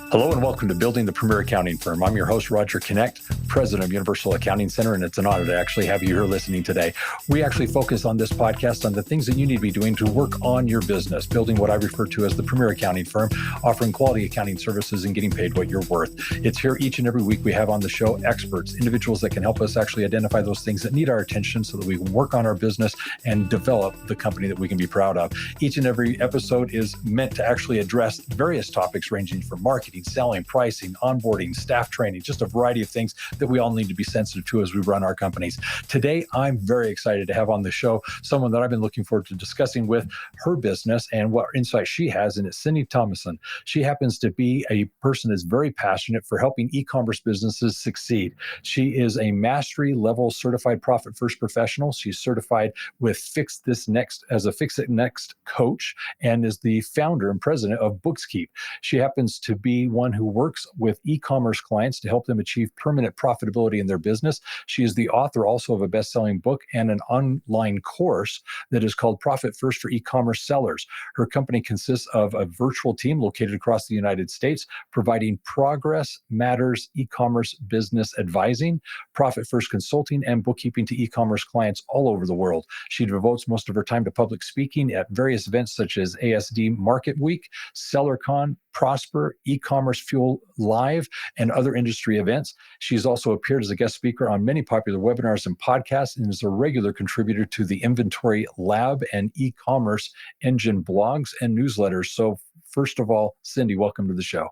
Hello and welcome to Building the Premier Accounting Firm. I'm your host, Roger Connect, president of Universal Accounting Center, and it's an honor to actually have you here listening today. We actually focus on this podcast on the things that you need to be doing to work on your business, building what I refer to as the Premier Accounting Firm, offering quality accounting services and getting paid what you're worth. It's here each and every week we have on the show experts, individuals that can help us actually identify those things that need our attention so that we can work on our business and develop the company that we can be proud of. Each and every episode is meant to actually address various topics ranging from marketing, selling, pricing, onboarding, staff training, just a variety of things that we all need to be sensitive to as we run our companies. Today, I'm very excited to have on the show someone that I've been looking forward to discussing with her business and what insight she has, and it's Cindy Thomason. She happens to be a person that's very passionate for helping e-commerce businesses succeed. She is a mastery level certified Profit First professional. She's certified with Fix This Next as a Fix It Next coach and is the founder and president of Bookkeeping. She happens to be one who works with e-commerce clients to help them achieve permanent profitability in their business. She is the author also of a best-selling book and an online course that is called Profit First for E-commerce Sellers. Her company consists of a virtual team located across the United States, providing Progress Matters e-commerce business advising, Profit First consulting, and bookkeeping to e-commerce clients all over the world. She devotes most of her time to public speaking at various events such as ASD Market Week, SellerCon, Prosper, E-commerce Fuel Live, and other industry events. She's also appeared as a guest speaker on many popular webinars and podcasts and is a regular contributor to the Inventory Lab and e-commerce engine blogs and newsletters. So first of all, Cindy, welcome to the show.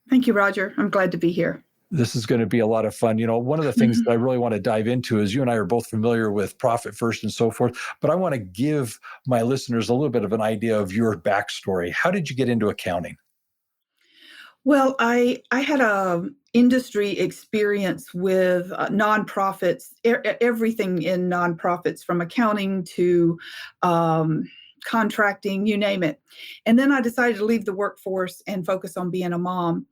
Thank you, Roger. I'm glad to be here. This is going to be a lot of fun. You know, one of the things that I really want to dive into is you and I are both familiar with Profit First and so forth, but I want to give my listeners a little bit of an idea of your backstory. How did you get into accounting? Well, I had a industry experience with nonprofits, everything in nonprofits, from accounting to contracting, you name it. And then I decided to leave the workforce and focus on being a mom.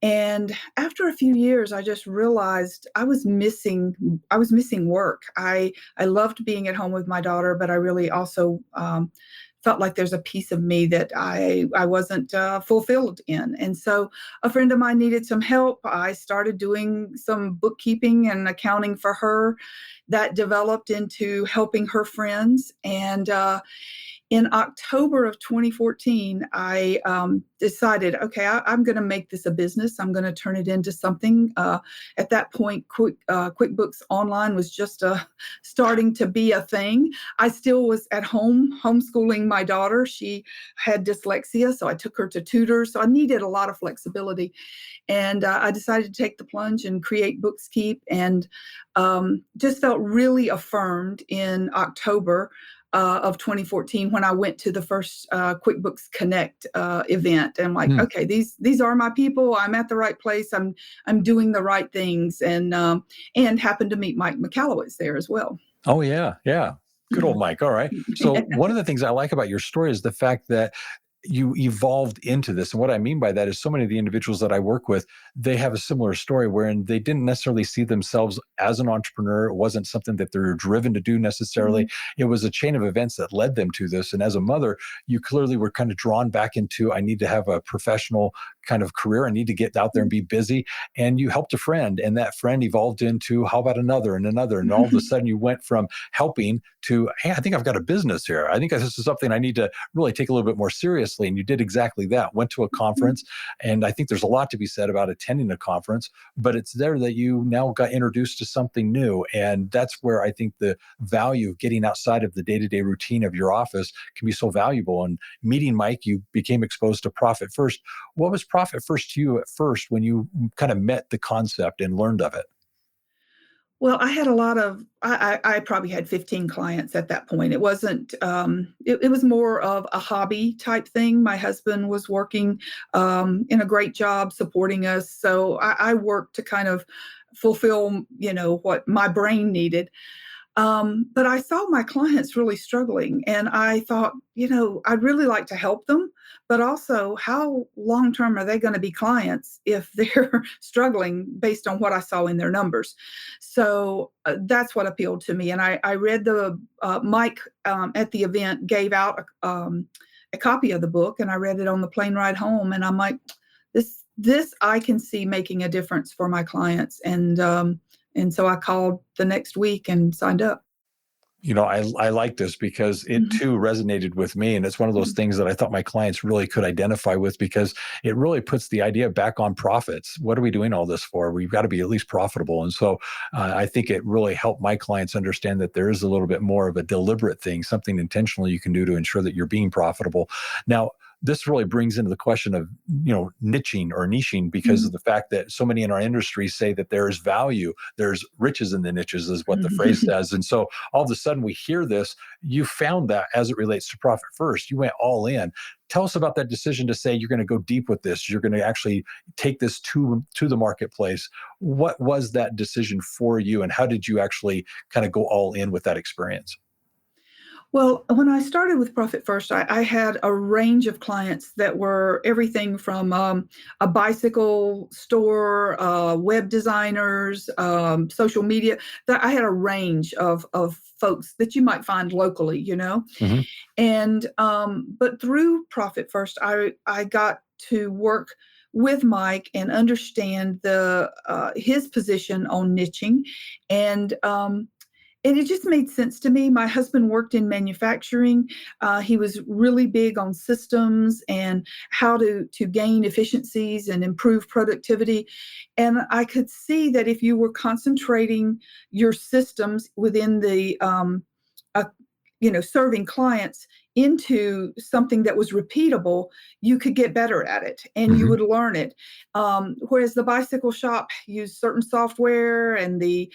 And after a few years, I just realized I was missing work. I loved being at home with my daughter, but I really also felt like there's a piece of me that I wasn't fulfilled in. And so a friend of mine needed some help. I started doing some bookkeeping and accounting for her. That developed into helping her friends. And in October of 2014, I decided, okay, I'm going to make this a business. I'm going to turn it into something. At that point, QuickBooks Online was just starting to be a thing. I still was at home homeschooling my daughter. She had dyslexia, so I took her to tutors. So I needed a lot of flexibility. And I decided to take the plunge and create Bookkeeping, and just felt really affirmed in October of 2014 when I went to the first QuickBooks Connect event. And I'm like, okay, these are my people. I'm at the right place. I'm doing the right things, and happened to meet Mike McAllowitz there as well. Oh yeah. Good old Mike. All right. So one of the things I like about your story is the fact that you evolved into this. And what I mean by that is so many of the individuals that I work with, they have a similar story wherein they didn't necessarily see themselves as an entrepreneur. It wasn't something that they were driven to do necessarily. Mm-hmm. It was a chain of events that led them to this. And as a mother, you clearly were kind of drawn back into, I need to have a professional kind of career. I need to get out there and be busy. And you helped a friend, and that friend evolved into, how about another and another? And all of a sudden you went from helping to, hey, I think I've got a business here. I think this is something I need to really take a little bit more seriously. And you did exactly that. Went to a conference. And I think there's a lot to be said about attending a conference, but it's there that you now got introduced to something new. And that's where I think the value of getting outside of the day-to-day routine of your office can be so valuable. And meeting Mike, you became exposed to Profit First. What was Profit First to you at first when you kind of met the concept and learned of it? Well, I had I probably had 15 clients at that point. It wasn't, it was more of a hobby type thing. My husband was working in a great job supporting us. So I worked to kind of fulfill, what my brain needed. But I saw my clients really struggling, and I thought, I'd really like to help them, but also how long-term are they going to be clients if they're struggling based on what I saw in their numbers? So that's what appealed to me. And I read Mike at the event gave out a copy of the book, and I read it on the plane ride home, and I'm like, this I can see making a difference for my clients. And so I called the next week and signed up. I like this because it Mhm. too resonated with me. And it's one of those things that I thought my clients really could identify with, because it really puts the idea back on profits. What are we doing all this for? We've got to be at least profitable. And so I think it really helped my clients understand that there is a little bit more of a deliberate thing, something intentional you can do to ensure that you're being profitable. Now, this really brings into the question of niching or niching, because of the fact that so many in our industry say that there's value, there's riches in the niches, is what the phrase Mhm. says. And so all of a sudden we hear this. You found that as it relates to profit first, you went all in. Tell us about that decision to say you're going to go deep with this, you're going to actually take this to the marketplace. What was that decision for you, and how did you actually kind of go all in with that experience? Well, when I started with Profit First, I had a range of clients that were everything from a bicycle store, web designers, social media. That I had a range of folks that you might find locally, Hmm. And but through Profit First, I got to work with Mike and understand the his position on niching, and and it just made sense to me. My husband worked in manufacturing. He was really big on systems and how to gain efficiencies and improve productivity. And I could see that if you were concentrating your systems within the uh, serving clients into something that was repeatable, you could get better at it and you Hmm. would learn it. Whereas the bicycle shop used certain software, and the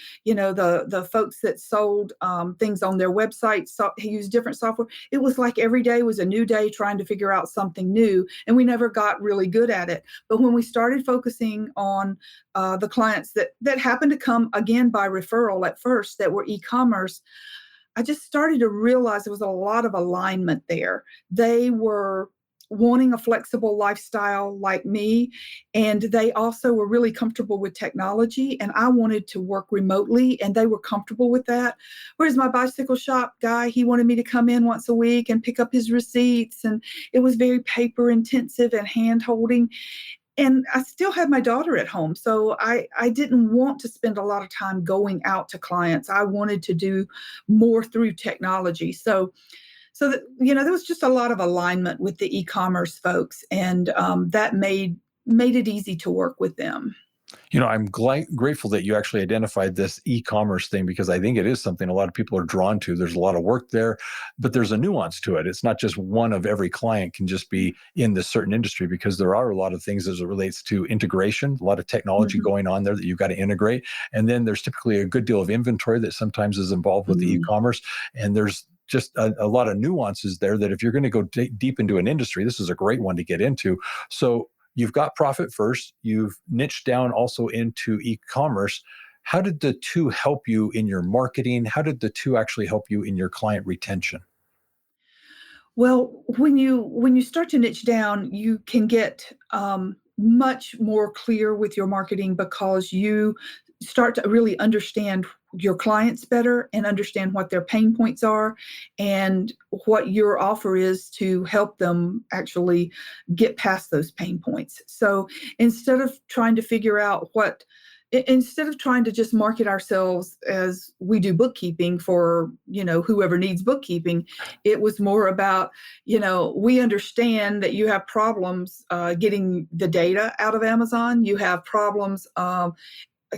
folks that sold things on their website used different software. It was like every day was a new day trying to figure out something new, and we never got really good at it. But when we started focusing on the clients that happened to come again by referral at first, that were e-commerce, I just started to realize there was a lot of alignment there. They were wanting a flexible lifestyle like me, and they also were really comfortable with technology, and I wanted to work remotely, and they were comfortable with that. Whereas my bicycle shop guy, he wanted me to come in once a week and pick up his receipts, and it was very paper intensive and hand holding. And I still had my daughter at home. So I didn't want to spend a lot of time going out to clients. I wanted to do more through technology. So that, there was just a lot of alignment with the e-commerce folks, and that made it easy to work with them. I'm grateful that you actually identified this e-commerce thing, because I think it is something a lot of people are drawn to. There's a lot of work there, but there's a nuance to it. It's not just one of every client can just be in this certain industry, because there are a lot of things as it relates to integration, a lot of technology Mhm. going on there that you've got to integrate. And then there's typically a good deal of inventory that sometimes is involved with the Mm. e-commerce. And there's just a lot of nuances there that if you're going to go deep into an industry, this is a great one to get into. So you've got profit first, you've niched down also into e-commerce. How did the two help you in your marketing? How did the two actually help you in your client retention? Well, when you start to niche down, you can get much more clear with your marketing, because you start to really understand your clients better and understand what their pain points are, and what your offer is to help them actually get past those pain points. So instead of trying to figure out instead of trying to just market ourselves as we do bookkeeping for whoever needs bookkeeping, it was more about, we understand that you have problems getting the data out of Amazon. You have problems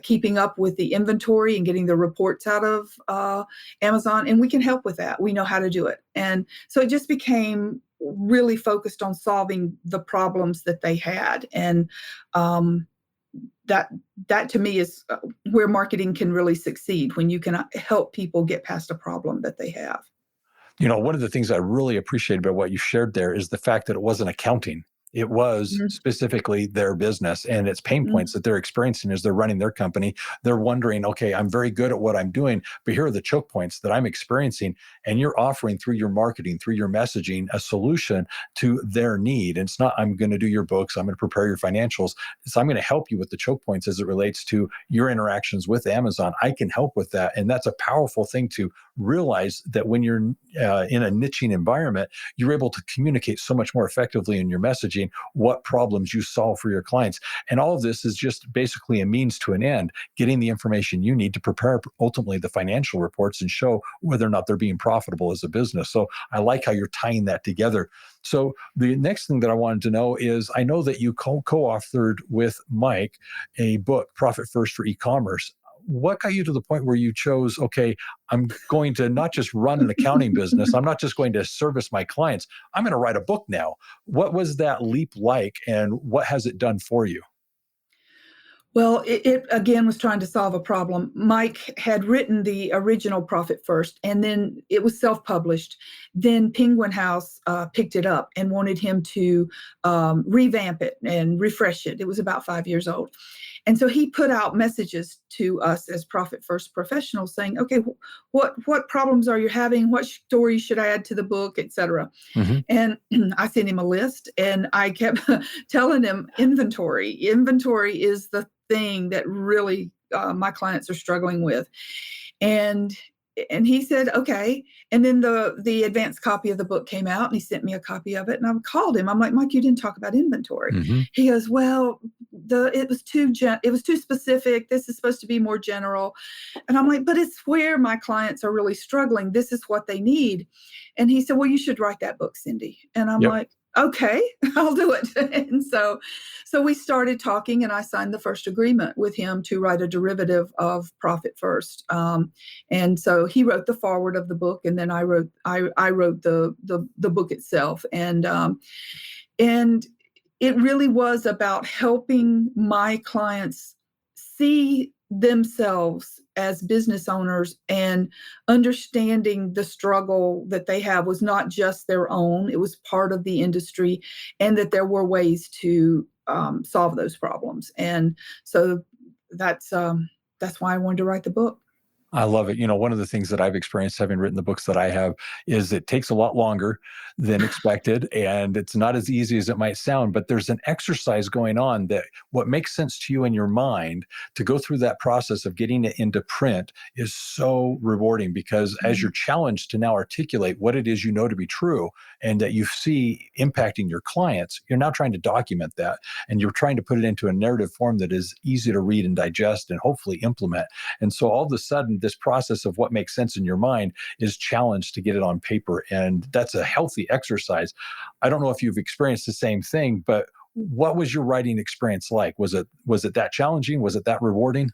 keeping up with the inventory and getting the reports out of Amazon, and we can help with that. We know how to do it. And so it just became really focused on solving the problems that they had. And um, that that to me is where marketing can really succeed, when you can help people get past a problem that they have. One of the things I really appreciate about what you shared there is the fact that it wasn't accounting. It was Mhm. specifically their business and its pain Mhm. points that they're experiencing as they're running their company. They're wondering, okay, I'm very good at what I'm doing, but here are the choke points that I'm experiencing. And you're offering through your marketing, through your messaging, a solution to their need. And it's not, I'm going to do your books, I'm going to prepare your financials. So I'm going to help you with the choke points as it relates to your interactions with Amazon. I can help with that. And that's a powerful thing to realize, that when you're in a niching environment, you're able to communicate so much more effectively in your messaging. understanding what problems you solve for your clients. And all of this is just basically a means to an end, getting the information you need to prepare ultimately the financial reports and show whether or not they're being profitable as a business. So I like how you're tying that together. So the next thing that I wanted to know is, I know that you co-authored with Mike a book, Profit First for E-commerce. What got you to the point where you chose, okay, I'm going to not just run an accounting business, I'm not just going to service my clients, I'm going to write a book now. What was that leap like, and what has it done for you? Well, it again was trying to solve a problem. Mike had written the original Profit First, and then it was self-published. Then Penguin House picked it up and wanted him to revamp it and refresh it. It was about 5 years old. And so he put out messages to us as Profit First professionals saying, okay, what problems are you having? What stories should I add to the book, et cetera? Mm-hmm. And I sent him a list, and I kept telling him inventory. Inventory is the thing that really my clients are struggling with. And he said, okay. And then the advanced copy of the book came out, and he sent me a copy of it. And I called him. I'm like, Mike, you didn't talk about inventory. Mm-hmm. He goes, well, it was too specific. This is supposed to be more general. And I'm like, but it's where my clients are really struggling. This is what they need. And he said, well, you should write that book, Cindy. And I'm like, okay, I'll do it. And so we started talking, and I signed the first agreement with him to write a derivative of Profit First. And so he wrote the foreword of the book, and then I wrote the book itself. And it really was about helping my clients see themselves as business owners, and understanding the struggle that they have was not just their own, it was part of the industry, and that there were ways to solve those problems. And so that's why I wanted to write the book. I love it. One of the things that I've experienced having written the books that I have is it takes a lot longer than expected, and it's not as easy as it might sound, but there's an exercise going on that what makes sense to you in your mind to go through that process of getting it into print is so rewarding, because as you're challenged to now articulate what it is you know to be true and that you see impacting your clients, you're now trying to document that, and you're trying to put it into a narrative form that is easy to read and digest and hopefully implement. And so all of a sudden, this process of what makes sense in your mind is challenged to get it on paper. And that's a healthy exercise. I don't know if you've experienced the same thing, but what was your writing experience like? Was it that challenging? Was it that rewarding?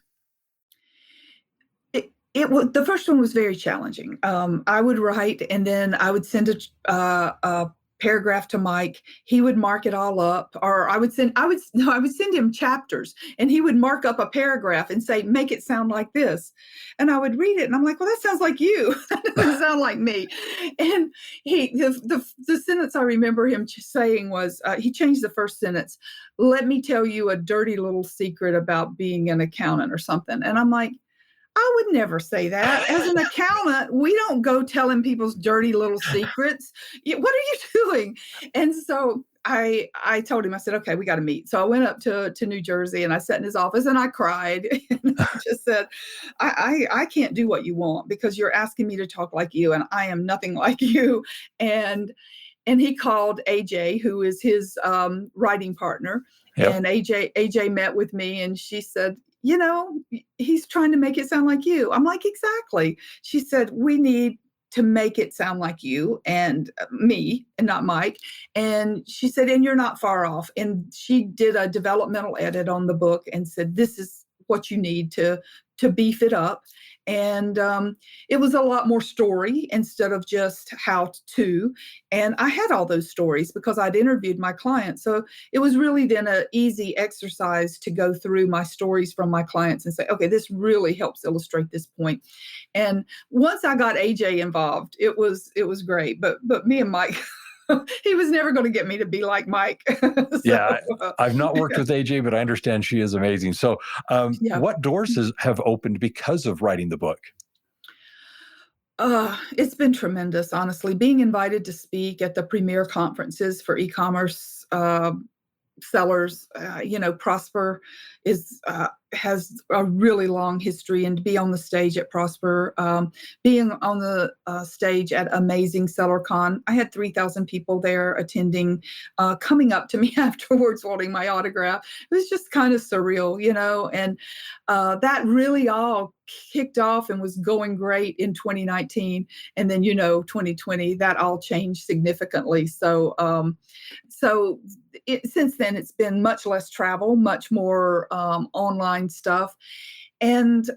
The first one was very challenging. I would write, and then I would send a paragraph to Mike. He would mark it all up, or I would send him chapters, and he would mark up a paragraph and say, make it sound like this. And I would read it, and I'm like, well, that sounds like you. That doesn't sound like me. And the sentence I remember him saying was, he changed the first sentence. Let me tell you a dirty little secret about being an accountant or something. And I'm like, I would never say that. As an accountant, we don't go telling people's dirty little secrets. What are you doing? And so I told him, I said, okay, we got to meet. So I went up to New Jersey, and I sat in his office, and I cried. And I just said, I can't do what you want, because you're asking me to talk like you, and I am nothing like you. And he called AJ, who is his writing partner. Yep. And AJ met with me, and she said, he's trying to make it sound like you. I'm like, exactly. She said, we need to make it sound like you and me, and not Mike. And she said, and you're not far off. And she did a developmental edit on the book and said, this is what you need to beef it up. And it was a lot more story instead of just how to. And I had all those stories because I'd interviewed my clients. So it was really then an easy exercise to go through my stories from my clients and say, okay, this really helps illustrate this point. And once I got AJ involved, it was great. But me and Mike, he was never going to get me to be like Mike. I've not worked with AJ, but I understand she is amazing. So what doors have opened because of writing the book? It's been tremendous, honestly. Being invited to speak at the premier conferences for e-commerce sellers, Prosper is, has a really long history, and to be on the stage at Prosper, being on the stage at Amazing SellerCon, I had 3,000 people there attending, coming up to me afterwards wanting my autograph. It was just kind of surreal, and that really all kicked off and was going great in 2019. And then, 2020, that all changed significantly. So since then, it's been much less travel, much more online stuff. And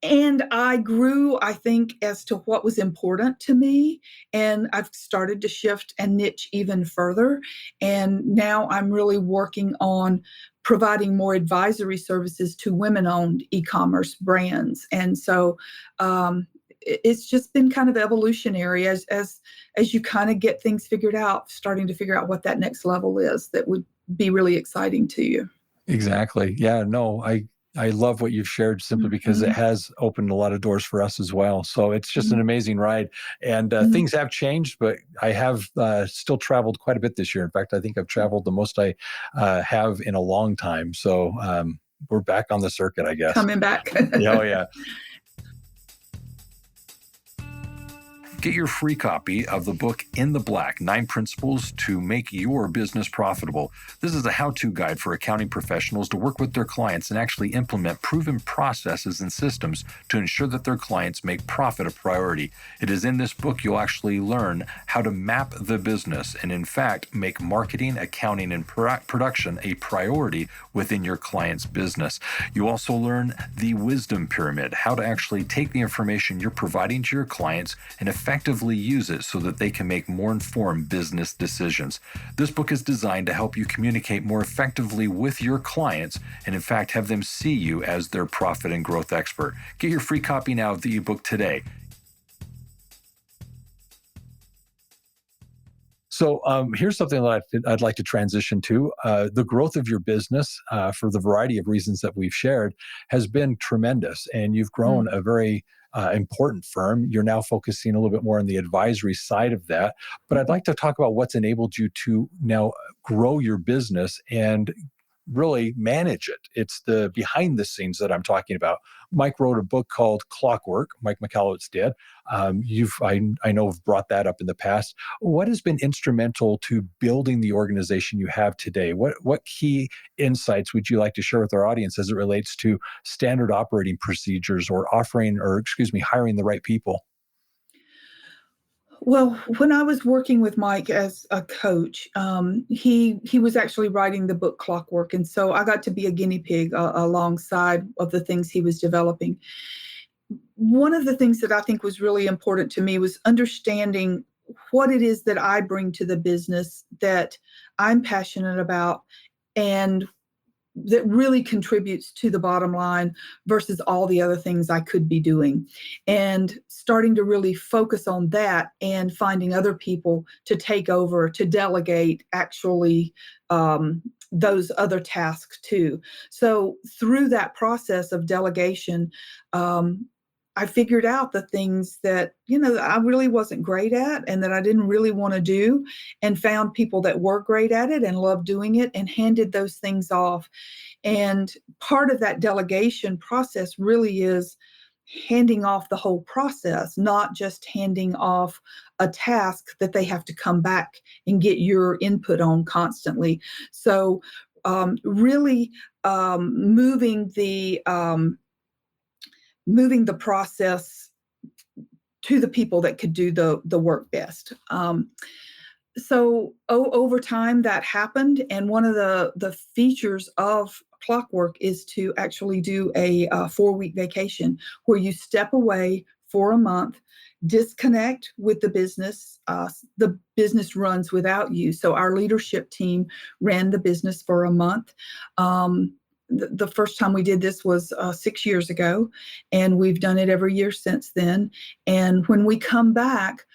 I grew, I think, as to what was important to me. And I've started to shift and niche even further. And now I'm really working on providing more advisory services to women-owned e-commerce brands. And so it's just been kind of evolutionary as you kind of get things figured out, starting to figure out what that next level is that would be really exciting to you. Exactly. Yeah, no, I love what you've shared simply because it has opened a lot of doors for us as well. So it's just an amazing ride. And things have changed, but I have still traveled quite a bit this year. In fact, I think I've traveled the most I have in a long time. So we're back on the circuit, I guess. Coming back. Oh, yeah. Get your free copy of the book In the Black, 9 Principles to Make Your Business Profitable. This is a how-to guide for accounting professionals to work with their clients and actually implement proven processes and systems to ensure that their clients make profit a priority. It is in this book you'll actually learn how to map the business and, in fact, make marketing, accounting, and production a priority within your client's business. You also learn the wisdom pyramid, how to actually take the information you're providing to your clients and effectively use it so that they can make more informed business decisions. This book is designed to help you communicate more effectively with your clients and, in fact, have them see you as their profit and growth expert. Get your free copy now of the ebook today. So here's something that I'd like to transition to. The growth of your business, for the variety of reasons that we've shared, has been tremendous. And you've grown a very important firm. You're now focusing a little bit more on the advisory side of that. But I'd like to talk about what's enabled you to now grow your business and really manage it. It's the behind the scenes that I'm talking about. Mike wrote a book called Clockwork. Mike McAllowitz did. I know have brought that up in the past. What has been instrumental to building the organization you have today? What key insights would you like to share with our audience as it relates to standard operating procedures or hiring the right people? Well, when I was working with Mike as a coach, he was actually writing the book Clockwork, and so I got to be a guinea pig alongside of the things he was developing. One of the things that I think was really important to me was understanding what it is that I bring to the business that I'm passionate about and that really contributes to the bottom line versus all the other things I could be doing. And starting to really focus on that and finding other people to take over, to delegate actually those other tasks too. So through that process of delegation, I figured out the things that, I really wasn't great at and that I didn't really want to do, and found people that were great at it and loved doing it and handed those things off. And part of that delegation process really is handing off the whole process, not just handing off a task that they have to come back and get your input on constantly. So really moving the process to the people that could do the work best. So over time that happened. And one of the features of Clockwork is to actually do a 4-week vacation where you step away for a month, disconnect with the business. The business runs without you. So our leadership team ran the business for a month. The first time we did this was 6 years ago, and we've done it every year since then. And when we come back,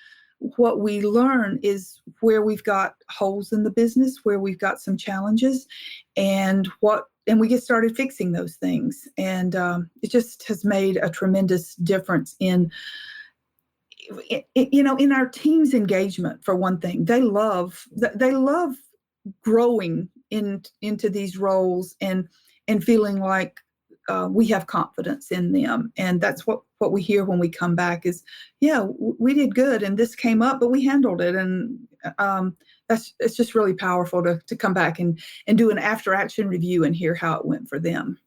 what we learn is where we've got holes in the business, where we've got some challenges, and we get started fixing those things. And it just has made a tremendous difference in our team's engagement. For one thing, they love growing into these roles and and feeling like we have confidence in them. And that's what we hear when we come back is, yeah, we did good and this came up, but we handled it. And it's just really powerful to come back and do an after action review and hear how it went for them.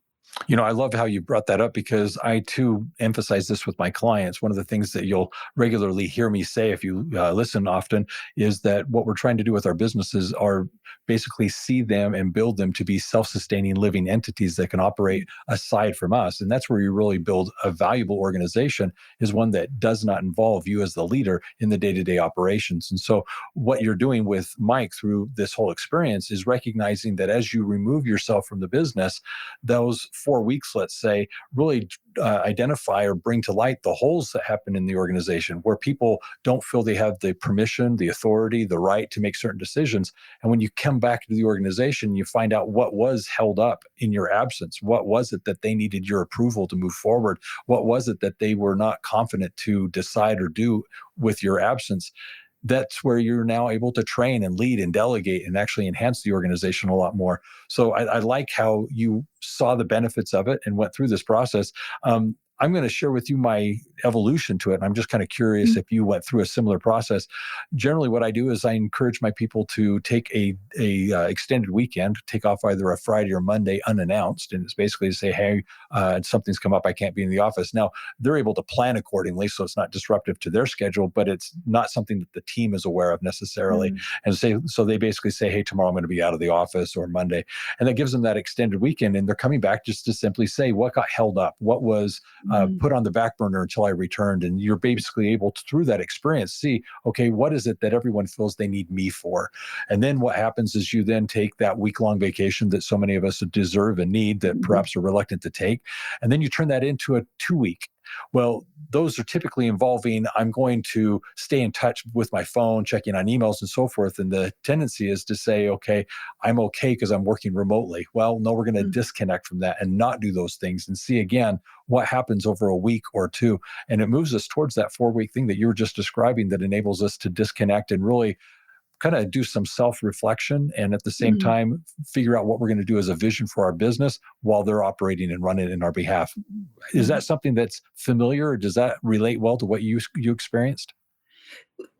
I love how you brought that up because I too emphasize this with my clients. One of the things that you'll regularly hear me say if you listen often is that what we're trying to do with our businesses are basically see them and build them to be self-sustaining living entities that can operate aside from us. And that's where you really build a valuable organization, is one that does not involve you as the leader in the day-to-day operations. And so what you're doing with Mike through this whole experience is recognizing that as you remove yourself from the business, those 4 weeks, let's say, really identify or bring to light the holes that happen in the organization where people don't feel they have the permission, the authority, the right to make certain decisions. And when you come back to the organization, you find out what was held up in your absence. What was it that they needed your approval to move forward? What was it that they were not confident to decide or do with your absence? That's where you're now able to train and lead and delegate and actually enhance the organization a lot more. So I like how you saw the benefits of it and went through this process. I'm going to share with you my evolution to it. And I'm just kind of curious if you went through a similar process. Generally, what I do is I encourage my people to take a extended weekend, take off either a Friday or Monday unannounced. And it's basically to say, hey, something's come up. I can't be in the office. Now, they're able to plan accordingly, so it's not disruptive to their schedule, but it's not something that the team is aware of necessarily. And so they basically say, hey, tomorrow I'm going to be out of the office, or Monday. And that gives them that extended weekend. And they're coming back just to simply say, what got held up? What was put on the back burner until I returned? And you're basically able to, through that experience, see, okay, what is it that everyone feels they need me for? And then what happens is you then take that week-long vacation that so many of us deserve and need that perhaps are reluctant to take. And then you turn that into a 2-week. Well, those are typically involving, I'm going to stay in touch with my phone, checking on emails and so forth. And the tendency is to say, okay, I'm okay because I'm working remotely. Well, no, we're going to disconnect from that and not do those things and see again what happens over a week or two. And it moves us towards that 4-week thing that you were just describing that enables us to disconnect and really kind of do some self-reflection and at the same time figure out what we're going to do as a vision for our business while they're operating and running in our behalf. Is that something that's familiar, or does that relate well to what you experienced?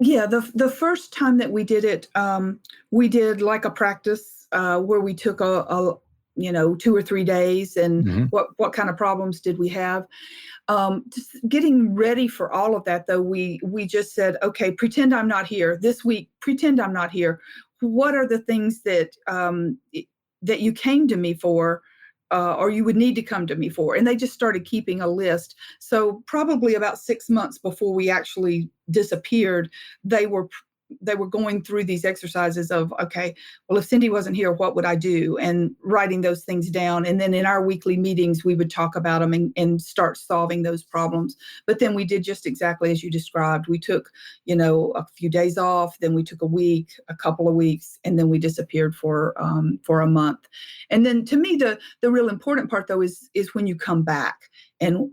Yeah, the first time that we did it, we did like a practice where we took a 2 or 3 days, and what kind of problems did we have? Just getting ready for all of that, though, we just said, okay, pretend I'm not here this week. Pretend I'm not here. What are the things that that you came to me for, or you would need to come to me for? And they just started keeping a list. So probably about 6 months before we actually disappeared, they were going through these exercises of, okay, well, if Cindy wasn't here, what would I do? And writing those things down. And then in our weekly meetings, we would talk about them and start solving those problems. But then we did just exactly as you described. We took, a few days off, then we took a week, a couple of weeks, and then we disappeared for a month. And then to me, the real important part, though, is when you come back. And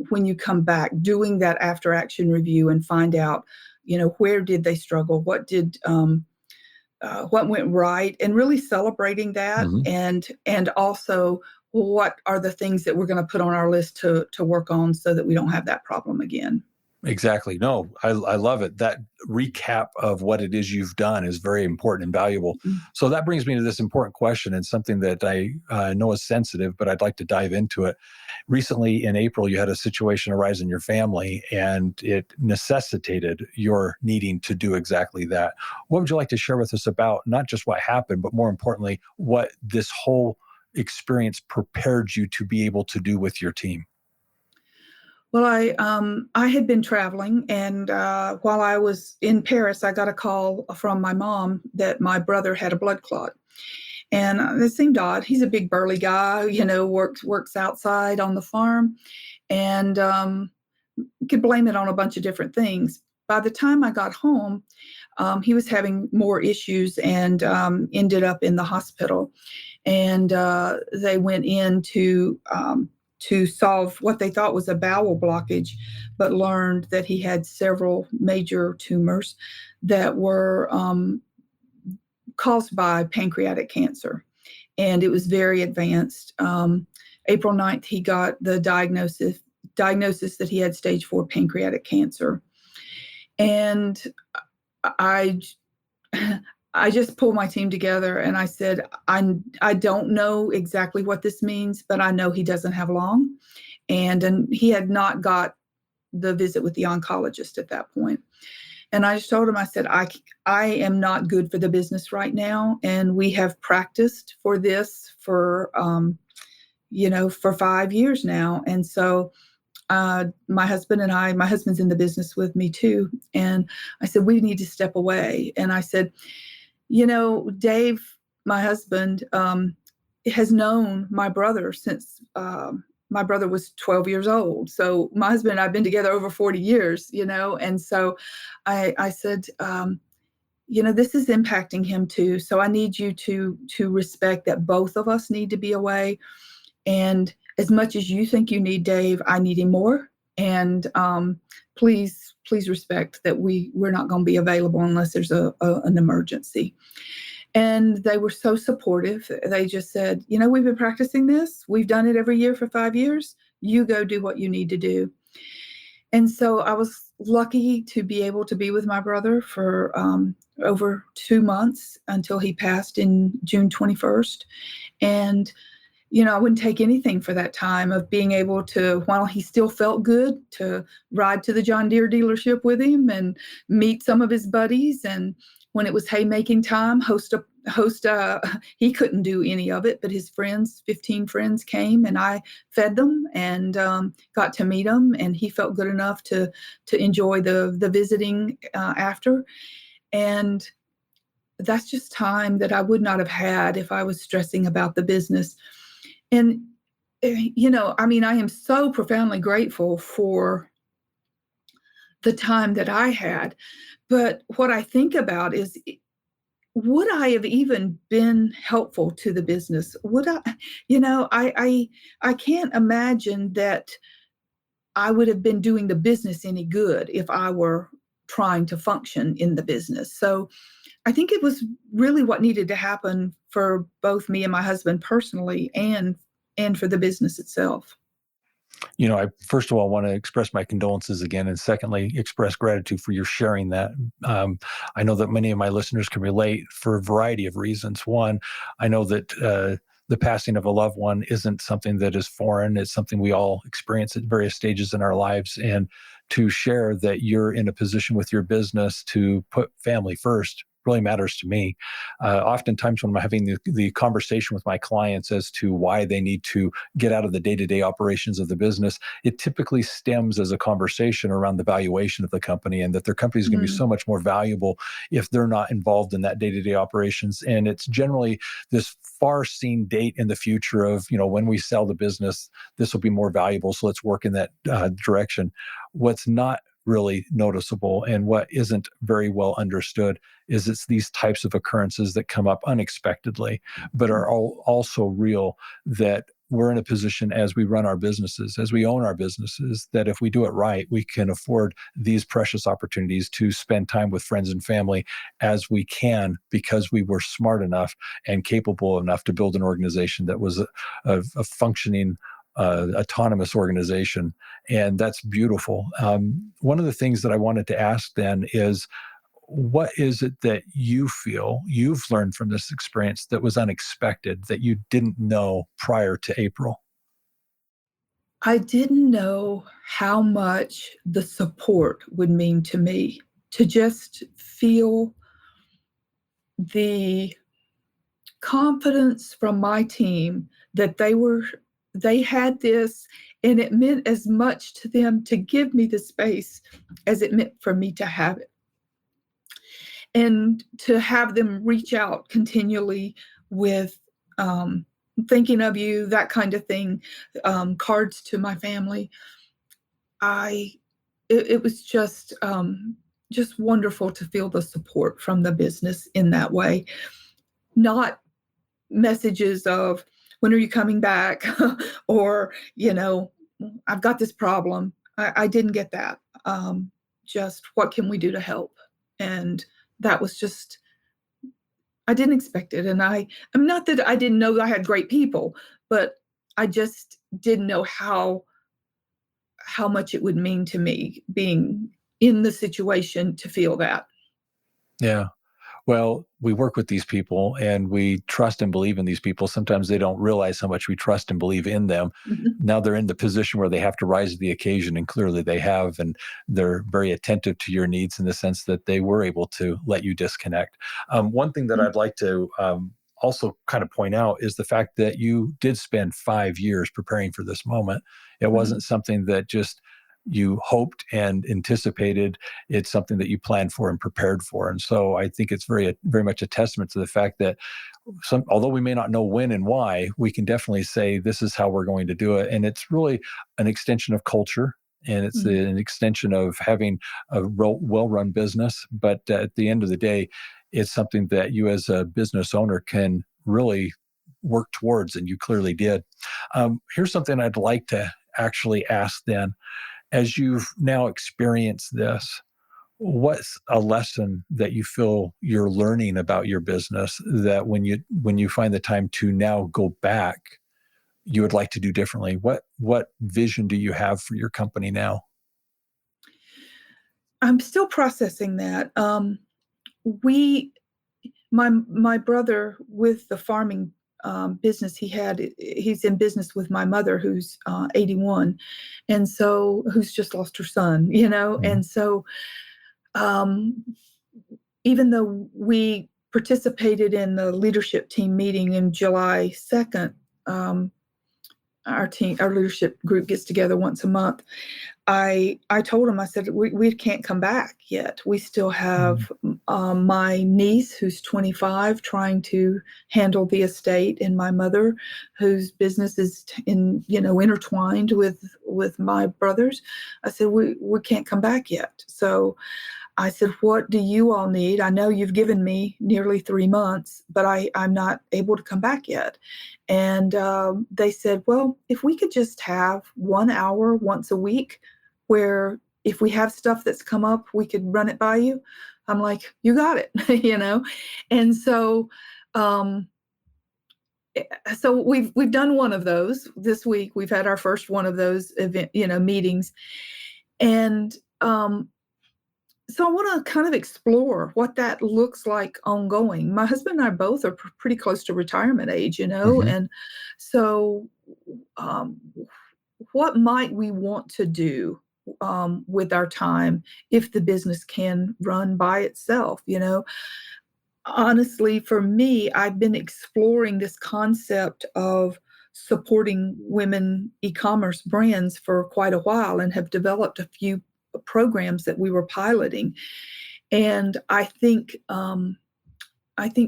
when you come back, doing that after action review and find out, where did they struggle? What went right? And really celebrating that, and also what are the things that we're going to put on our list to work on so that we don't have that problem again. Exactly. No, I love it. That recap of what it is you've done is very important and valuable. So that brings me to this important question, and something that I know is sensitive, but I'd like to dive into it. Recently in April, you had a situation arise in your family, and it necessitated your needing to do exactly that. What would you like to share with us about not just what happened, but more importantly, what this whole experience prepared you to be able to do with your team? Well, I had been traveling, and while I was in Paris, I got a call from my mom that my brother had a blood clot. And it seemed odd. He's a big burly guy, works outside on the farm, and could blame it on a bunch of different things. By the time I got home, he was having more issues and ended up in the hospital. And they went in to solve what they thought was a bowel blockage, but learned that he had several major tumors that were caused by pancreatic cancer. and it was very advanced. April 9th, he got the diagnosis that he had stage 4 pancreatic cancer. And I I just pulled my team together and I said, I don't know exactly what this means, but I know he doesn't have long. And he had not got the visit with the oncologist at that point. And I just told him, I said, I am not good for the business right now. And we have practiced for this for 5 years now. And so my husband's in the business with me too. And I said, we need to step away. And I said, Dave, my husband, has known my brother since my brother was 12 years old. So my husband and I have been together over 40 years, and so I said, this is impacting him too. So I need you to respect that both of us need to be away. And as much as you think you need Dave, I need him more. And please respect that we're not going to be available unless there's an emergency. And they were so supportive. They just said, we've been practicing this. We've done it every year for 5 years. You go do what you need to do. And so I was lucky to be able to be with my brother for over 2 months until he passed in June 21st. And I wouldn't take anything for that time of being able to, while he still felt good, to ride to the John Deere dealership with him and meet some of his buddies. And when it was haymaking time, he couldn't do any of it, but his friends, 15 friends came and I fed them and got to meet them. And he felt good enough to enjoy the visiting after. And that's just time that I would not have had if I was stressing about the business. And, I am so profoundly grateful for the time that I had. But what I think about is, would I have even been helpful to the business? Would I can't imagine that I would have been doing the business any good if I were trying to function in the business. So I think it was really what needed to happen for both me and my husband personally and for the business itself. I first of all want to express my condolences again, and secondly, express gratitude for your sharing that. I know that many of my listeners can relate for a variety of reasons. One, I know that the passing of a loved one isn't something that is foreign. It's something we all experience at various stages in our lives. And to share that you're in a position with your business to put family first really matters to me. Oftentimes when I'm having the conversation with my clients as to why they need to get out of the day-to-day operations of the business, it typically stems as a conversation around the valuation of the company and that their company is going to be so much more valuable if they're not involved in that day-to-day operations. And it's generally this far-seen date in the future of, when we sell the business, this will be more valuable. So let's work in that direction. What's not really noticeable and what isn't very well understood is it's these types of occurrences that come up unexpectedly, but are also real, that we're in a position as we run our businesses, as we own our businesses, that if we do it right, we can afford these precious opportunities to spend time with friends and family as we can, because we were smart enough and capable enough to build an organization that was a functioning autonomous organization. And that's beautiful. One of the things that I wanted to ask then is, what is it that you feel you've learned from this experience that was unexpected, that you didn't know prior to April? I didn't know how much the support would mean to me, to just feel the confidence from my team that they had this, and it meant as much to them to give me the space as it meant for me to have it. And to have them reach out continually with thinking of you, that kind of thing, cards to my family. It was just wonderful to feel the support from the business in that way. Not messages of, when are you coming back? Or, I've got this problem. I didn't get that. Just, what can we do to help? And that was just, I didn't expect it. And I'm not that I didn't know that I had great people, but I just didn't know how much it would mean to me being in the situation to feel that. Yeah. Well, we work with these people and we trust and believe in these people. Sometimes they don't realize how much we trust and believe in them. Mhm. Now they're in the position where they have to rise to the occasion, and clearly they have, and they're very attentive to your needs in the sense that they were able to let you disconnect. One thing that I'd like to also kind of point out is the fact that you did spend 5 years preparing for this moment. It Mhm. wasn't something that just you hoped and anticipated. It's something that you planned for and prepared for. And so I think it's very much a testament to the fact that although we may not know when and why, we can definitely say this is how we're going to do it. And it's really an extension of culture. And it's Mhm. an extension of having a well-run business. But at the end of the day, it's something that you as a business owner can really work towards, and you clearly did. Here's something I'd like to actually ask then. As you've now experienced this, what's a lesson that you feel you're learning about your business that when you find the time to now go back, you would like to do differently? What vision do you have for your company now? I'm still processing that. We my brother with the farming business he's in business with my mother who's 81, and so who's just lost her son, Mhm. and so um, even though we participated in the leadership team meeting in July 2nd, um, our leadership group gets together once a month. I told him, I said, we can't come back yet. We still Mhm. have my niece who's 25 trying to handle the estate, and my mother whose business is intertwined with my brother's. I said, we can't come back yet. So I said, what do you all need? I know you've given me nearly 3 months, but I'm not able to come back yet. And they said, well, if we could just have 1 hour once a week where if we have stuff that's come up, we could run it by you. I'm like, you got it, And so, um, so we've done one of those this week. We've had our first one of those meetings, and so I want to kind of explore what that looks like ongoing. My husband and I both are pretty close to retirement age, Mhm. and so um, what might we want to do with our time if the business can run by itself? Honestly, for me, I've been exploring this concept of supporting women e-commerce brands for quite a while and have developed a few programs that we were piloting. And I think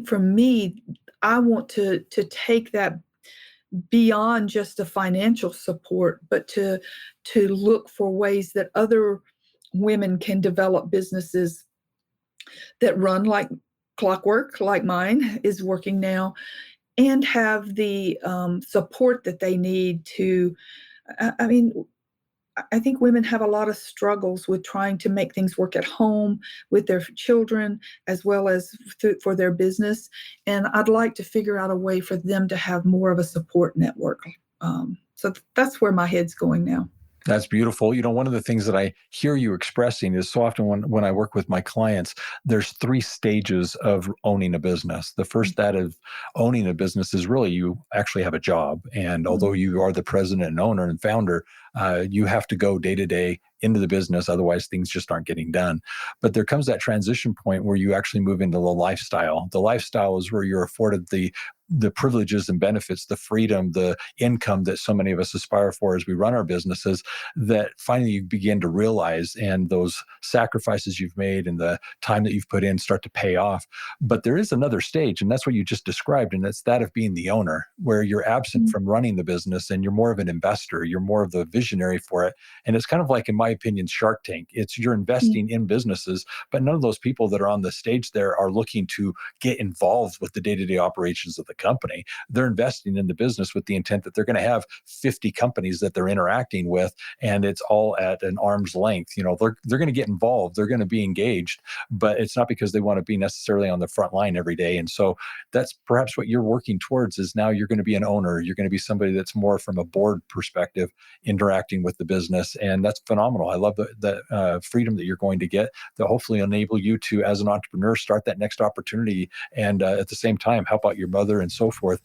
for me, I want to take that beyond just a financial support, but to look for ways that other women can develop businesses that run like Clockwork, like mine is working now, and have the support that they need to. I mean, I think women have a lot of struggles with trying to make things work at home with their children as well as for their business. And I'd like to figure out a way for them to have more of a support network. So that's where my head's going now. That's beautiful. One of the things that I hear you expressing is so often when I work with my clients, there's 3 stages of owning a business. The first, that of owning a business, is really you actually have a job. And although Mm-hmm. you are the president and owner and founder, you have to go day to day into the business. Otherwise, things just aren't getting done. But there comes that transition point where you actually move into the lifestyle. The lifestyle is where you're afforded the privileges and benefits, the freedom, the income that so many of us aspire for as we run our businesses, that finally you begin to realize, and those sacrifices you've made and the time that you've put in start to pay off. But there is another stage, and that's what you just described, and it's that of being the owner, where you're absent from running the business and you're more of an investor, you're more of the visionary for it. And it's kind of like, in my opinion, Shark Tank. It's you're investing in businesses, but none of those people that are on the stage there are looking to get involved with the day-to-day operations of the company. They're investing in the business with the intent that they're going to have 50 companies that they're interacting with, and it's all at an arm's length. They're going to get involved, they're going to be engaged, but it's not because they want to be necessarily on the front line every day. And so that's perhaps what you're working towards, is now you're going to be an owner. You're going to be somebody that's more from a board perspective, interacting with the business. And that's phenomenal. I love the freedom that you're going to get that hopefully enable you to, as an entrepreneur, start that next opportunity and at the same time help out your mother and so forth.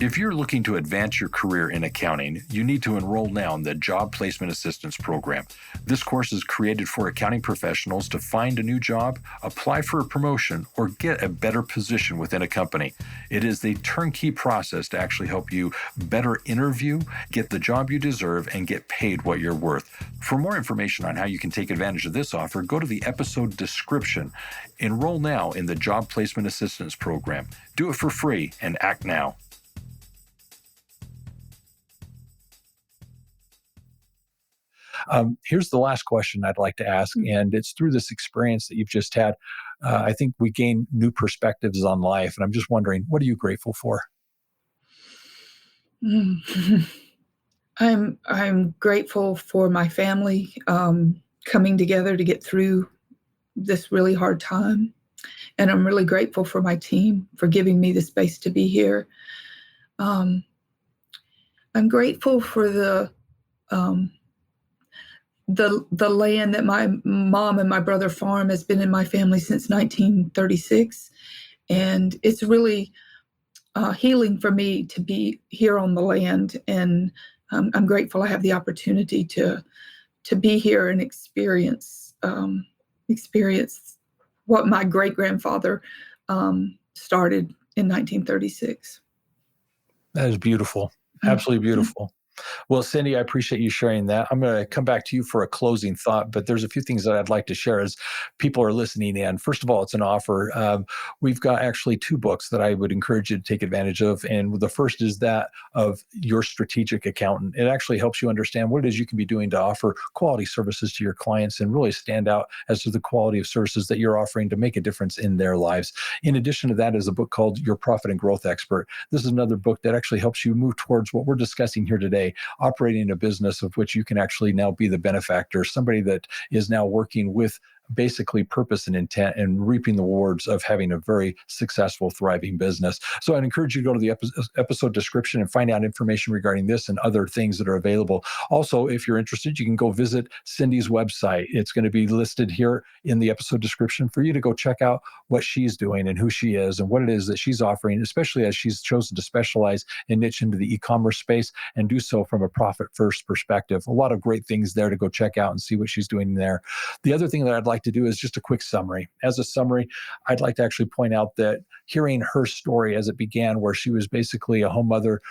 If you're looking to advance your career in accounting, you need to enroll now in the Job Placement Assistance Program. This course is created for accounting professionals to find a new job, apply for a promotion, or get a better position within a company. It is the turnkey process to actually help you better interview, get the job you deserve, and get paid what you're worth. For more information on how you can take advantage of this offer, go to the episode description. Enroll now in the Job Placement Assistance Program. Do it for free and act now. Here's the last question I'd like to ask, and it's through this experience that you've just had. I think we gain new perspectives on life, and I'm just wondering, what are you grateful for? I'm grateful for my family coming together to get through this really hard time, and I'm really grateful for my team for giving me the space to be here. I'm grateful for the land that my mom and my brother farm has been in my family since 1936. And it's really healing for me to be here on the land. And I'm grateful I have the opportunity to be here and experience what my great-grandfather started in 1936. That is beautiful. Absolutely beautiful. Well, Cindy, I appreciate you sharing that. I'm going to come back to you for a closing thought, but there's a few things that I'd like to share as people are listening in. First of all, it's an offer. We've got actually 2 books that I would encourage you to take advantage of. And the first is that of Your Strategic Accountant. It actually helps you understand what it is you can be doing to offer quality services to your clients and really stand out as to the quality of services that you're offering to make a difference in their lives. In addition to that is a book called Your Profit and Growth Expert. This is another book that actually helps you move towards what we're discussing here today, operating a business of which you can actually now be the benefactor, somebody that is now working with basically purpose and intent and reaping the rewards of having a very successful, thriving business. So I'd encourage you to go to the episode description and find out information regarding this and other things that are available. Also, if you're interested, you can go visit Cindy's website. It's going to be listed here in the episode description for you to go check out what she's doing and who she is and what it is that she's offering, especially as she's chosen to specialize and niche into the e-commerce space and do so from a profit-first perspective. A lot of great things there to go check out and see what she's doing there. The other thing that I'd like to do is just a quick summary. As a summary, I'd like to actually point out that hearing her story as it began, where she was basically a home mother,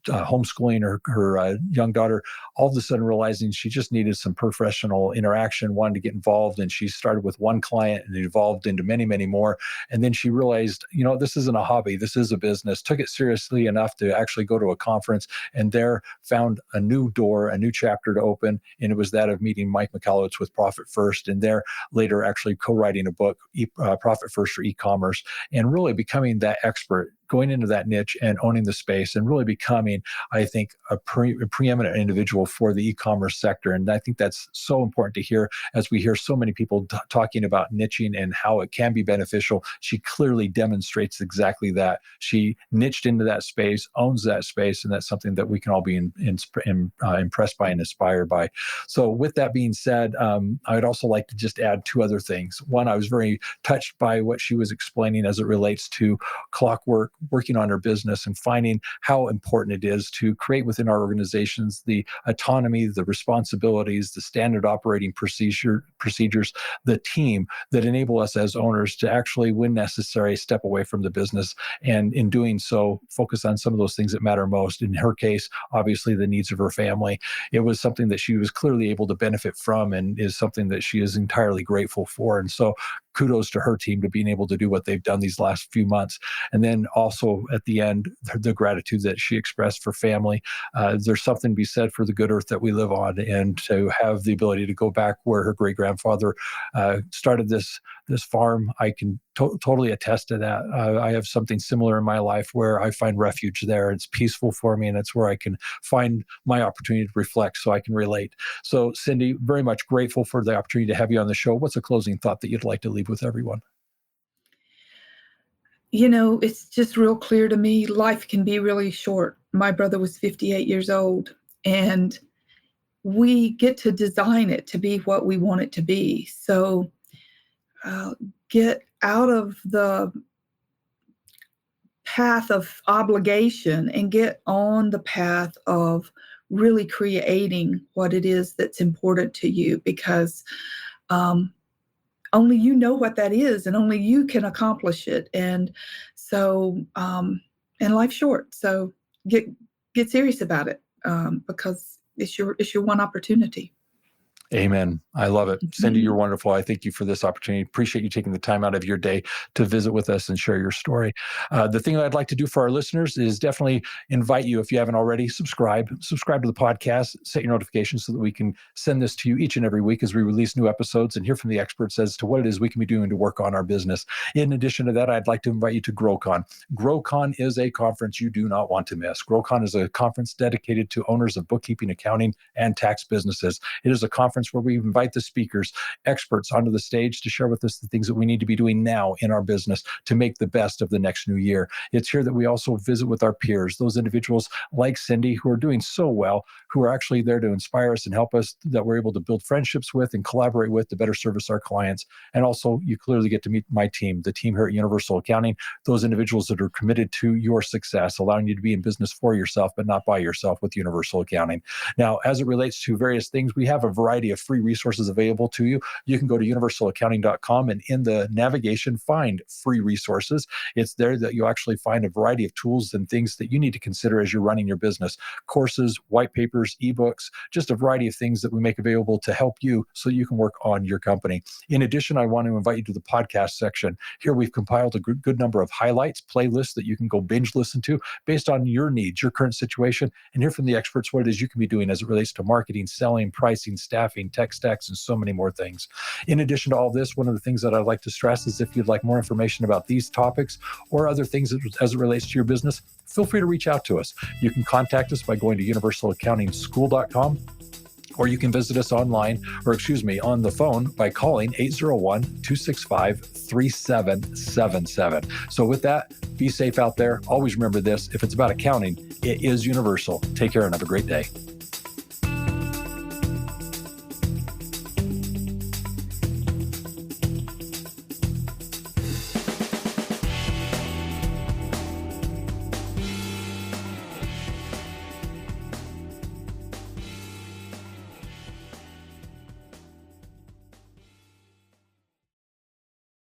homeschooling her young daughter, all of a sudden realizing she just needed some professional interaction, wanted to get involved, and she started with one client and it evolved into many, many more. And then she realized, this isn't a hobby, this is a business, took it seriously enough to actually go to a conference and there found a new door, a new chapter to open. And it was that of meeting Mike Michalowicz with Profit First, and there later actually co-writing a book, Profit First for E-commerce, and really becoming that expert, going into that niche and owning the space and really becoming, I think, a preeminent individual for the e-commerce sector. And I think that's so important to hear as we hear so many people talking about niching and how it can be beneficial. She clearly demonstrates exactly that. She niched into that space, owns that space, and that's something that we can all be impressed by and inspired by. So with that being said, I'd also like to just add 2 other things. One, I was very touched by what she was explaining as it relates to Clockwork, working on her business and finding how important it is to create within our organizations the autonomy, the responsibilities, the standard operating procedures, the team that enable us as owners to actually, when necessary, step away from the business. And in doing so, focus on some of those things that matter most. In her case, obviously, the needs of her family. It was something that she was clearly able to benefit from and is something that she is entirely grateful for. And so kudos to her team to being able to do what they've done these last few months. And then also at the end, the gratitude that she expressed for family. There's something to be said for the good earth that we live on, and to have the ability to go back where her great grandfather started this farm. I can totally attest to that. I have something similar in my life where I find refuge there. It's peaceful for me, and it's where I can find my opportunity to reflect so I can relate. So, Cindy, very much grateful for the opportunity to have you on the show. What's a closing thought that you'd like to leave with everyone? It's just real clear to me, life can be really short. My brother was 58 years old, and we get to design it to be what we want it to be. So get out of the path of obligation and get on the path of really creating what it is that's important to you, because only you know what that is, and only you can accomplish it. And so, and life's short, so get serious about it, because it's your one opportunity. Amen. I love it. Cindy, you're wonderful. I thank you for this opportunity. Appreciate you taking the time out of your day to visit with us and share your story. The thing that I'd like to do for our listeners is definitely invite you, if you haven't already, subscribe to the podcast, set your notifications so that we can send this to you each and every week as we release new episodes and hear from the experts as to what it is we can be doing to work on our business. In addition to that, I'd like to invite you to GrowCon. GrowCon is a conference you do not want to miss. GrowCon is a conference dedicated to owners of bookkeeping, accounting, and tax businesses. It is a conference where we invite the speakers, experts onto the stage to share with us the things that we need to be doing now in our business to make the best of the next new year. It's here that we also visit with our peers, those individuals like Cindy who are doing so well, who are actually there to inspire us and help us, that we're able to build friendships with and collaborate with to better service our clients. And also, you clearly get to meet my team, the team here at Universal Accounting, those individuals that are committed to your success, allowing you to be in business for yourself, but not by yourself with Universal Accounting. Now, as it relates to various things, we have a variety of free resources available to you. You can go to universalaccounting.com and in the navigation, find free resources. It's there that you'll actually find a variety of tools and things that you need to consider as you're running your business. Courses, white papers, ebooks, just a variety of things that we make available to help you so you can work on your company. In addition, I want to invite you to the podcast section. Here we've compiled a good number of highlights, playlists that you can go binge listen to based on your needs, your current situation, and hear from the experts what it is you can be doing as it relates to marketing, selling, pricing, staffing, tech stacks, and so many more things. In addition to all this, one of the things that I'd like to stress is if you'd like more information about these topics or other things as it relates to your business, feel free to reach out to us. You can contact us by going to universalaccountingschool.com, or you can visit us online, on the phone by calling 801-265-3777. So with that, be safe out there. Always remember this, if it's about accounting, it is universal. Take care and have a great day.